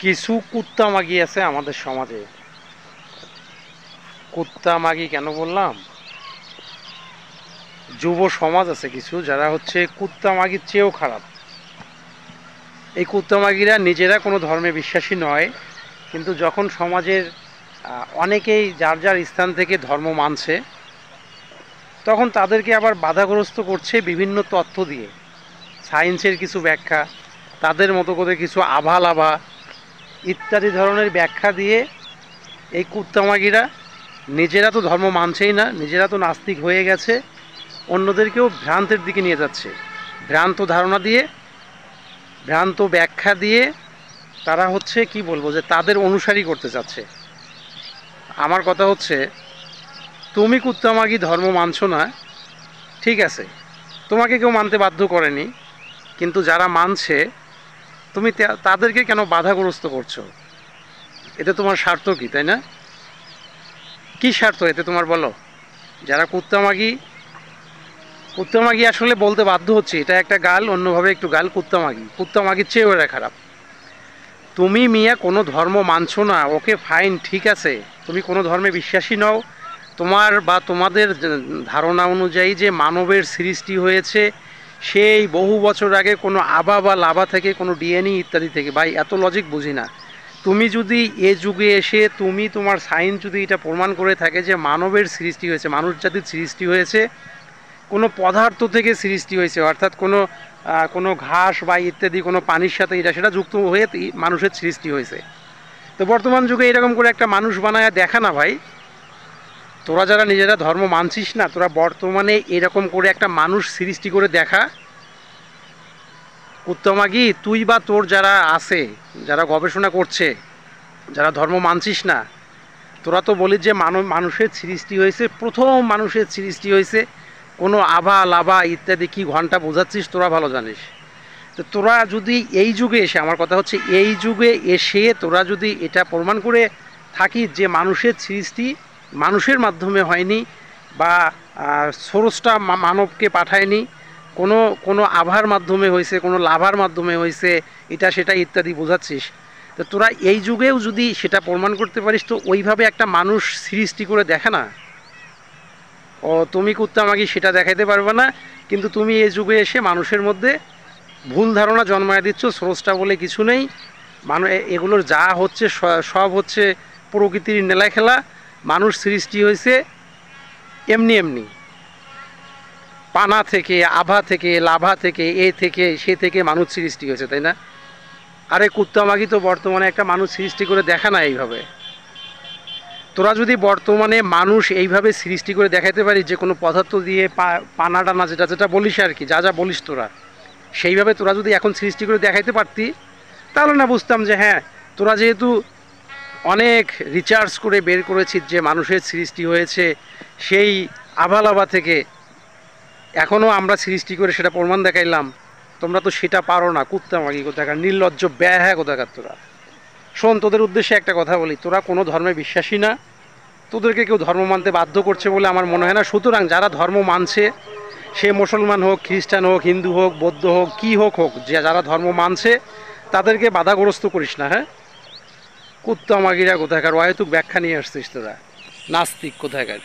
কিছু কুত্তা মাগি আছে আমাদের সমাজে। কুত্তা মাগি কেন বললাম? যুব সমাজ আছে কিছু যারা হচ্ছে কুত্তা মাগির চেয়েও খারাপ। এই কুত্তা মাগিরা নিজেরা কোনো ধর্মে বিশ্বাসী নয়, কিন্তু যখন সমাজের অনেকেই যার যার স্থান থেকে ধর্ম মানছে, তখন তাদেরকে আবার বাধাগ্রস্ত করছে বিভিন্ন তথ্য দিয়ে, সায়েন্সের কিছু ব্যাখ্যা, তাদের মতো করে কিছু আভা ইত্যাদি ধরনের ব্যাখ্যা দিয়ে এই কুত্তামাগিরা নিজেরা তো ধর্ম মানছেই না, নিজেরা তো নাস্তিক হয়ে গেছে, অন্যদেরকেও ভ্রান্তের দিকে নিয়ে যাচ্ছে। ভ্রান্ত ধারণা দিয়ে, ভ্রান্ত ব্যাখ্যা দিয়ে তারা হচ্ছে কি বলবো, যে তাদের অনুসারী করতে চাচ্ছে। আমার কথা হচ্ছে, তুমি কুত্তামাগি ধর্ম মানছো না, ঠিক আছে, তোমাকে কেউ মানতে বাধ্য করেনি, কিন্তু যারা মানছে তুমি তাদেরকে কেন বাধাগ্রস্ত করছো? এতে তোমার স্বার্থ কি, তাই না? কী স্বার্থ এতে তোমার, বলো? যারা কুত্তামাগি আসলে বলতে বাধ্য হচ্ছে, এটা একটা গাল, অন্যভাবে একটু গাল। কুত্তামাগির চেয়েও এরা খারাপ। তুমি মিয়া কোনো ধর্ম মানছো না, ওকে ফাইন, ঠিক আছে, তুমি কোনো ধর্মে বিশ্বাসী নও, তোমার বা তোমাদের ধারণা অনুযায়ী যে মানবের সৃষ্টি হয়েছে সেই বহু বছর আগে কোনো আবা বা লাভা থেকে, কোনো ডিএনএ ইত্যাদি থেকে। ভাই, এত লজিক বুঝি না। তুমি যদি এ যুগে এসে তুমি তোমার সায়েন্স যদি এটা প্রমাণ করে থাকে যে মানবের সৃষ্টি হয়েছে, মানুষ জাতির সৃষ্টি হয়েছে কোনো পদার্থ থেকে সৃষ্টি হয়েছে, অর্থাৎ কোনো ঘাস বা ইত্যাদি কোনো পানির সাথে এটা সেটা যুক্ত হয়ে মানুষের সৃষ্টি হয়েছে, তো বর্তমান যুগে এরকম করে একটা মানুষ বানায় দেখা না ভাই। তোরা যারা নিজেরা ধর্ম মানছিস না, তোরা বর্তমানে এরকম করে একটা মানুষ সৃষ্টি করে দেখা। কুত্তমাগি তুই বা তোর যারা আছে, যারা গবেষণা করছে, যারা ধর্ম মানছিস না, তোরা তো বলিস যে মানুষের সৃষ্টি হয়েছে, প্রথম মানুষের সৃষ্টি হয়েছে কোনো আভা লাভা ইত্যাদি কি ঘন্টা বোঝাচ্ছিস, তোরা ভালো জানিস। তো তোরা যদি এই যুগে এসে, আমার কথা হচ্ছে এই যুগে এসে তোরা যদি এটা প্রমাণ করে থাকিস যে মানুষের সৃষ্টি মানুষের মাধ্যমে হয়নি, বা স্রষ্টা মানবকে পাঠায়নি, কোনো আভার মাধ্যমে হয়েছে, কোনো লাভার মাধ্যমে হয়েছে, এটা সেটা ইত্যাদি বোঝাচ্ছিস, তো তোরা এই যুগেও যদি সেটা প্রমাণ করতে পারিস, তো ওইভাবে একটা মানুষ সৃষ্টি করে দেখা না। ও তুমি কুত্তামাগি সেটা দেখাইতে পারবে না, কিন্তু তুমি এই যুগে এসে মানুষের মধ্যে ভুল ধারণা জন্মায় দিচ্ছ, স্রষ্টা বলে কিছু নেই, এগুলোর যা হচ্ছে সব হচ্ছে প্রকৃতির নেলা খেলা, মানুষ সৃষ্টি হয়েছে এমনি এমনি, পানা থেকে, আভা থেকে, লাভা থেকে, এ থেকে সে থেকে মানুষ সৃষ্টি হয়েছে, তাই না? আরে কুত্তামাগি তো বর্তমানে একটা মানুষ সৃষ্টি করে দেখা না এইভাবে। তোরা যদি বর্তমানে মানুষ এইভাবে সৃষ্টি করে দেখাতে পারিস যে কোনো পদার্থ দিয়ে পানা টানা যেটা যেটা বলিস আর কি, যা বলিস তোরা, সেইভাবে তোরা যদি এখন সৃষ্টি করে দেখাইতে পারতি, তাহলে না বুঝতাম যে হ্যাঁ, তোরা যেহেতু অনেক রিসার্চ করে বের করেছিস যে মানুষের সৃষ্টি হয়েছে সেই আভালাভা থেকে, এখনও আমরা সৃষ্টি করে সেটা প্রমাণ দেখাইলাম, তোমরা তো সেটা পারো না। কুত্তামাগি কোথাকার, নির্লজ্জ ব্যাহা কোথাকার তোরা। শোন, তোদের উদ্দেশ্যে একটা কথা বলি, তোরা কোনো ধর্মে বিশ্বাসী না, তোদেরকে কেউ ধর্ম মানতে বাধ্য করছে বলে আমার মনে হয় না। সুতরাং যারা ধর্ম মানছে, সে মুসলমান হোক, খ্রিস্টান হোক, হিন্দু হোক, বৌদ্ধ হোক, কী হোক, যে যারা ধর্ম মানছে তাদেরকে বাধাগ্রস্ত করিস না। হ্যাঁ, কুত্তামাগিরা কোথাকার, অহেতুক ব্যাখ্যা নিয়ে আসছিস তোরা, নাস্তিক কোথাকার।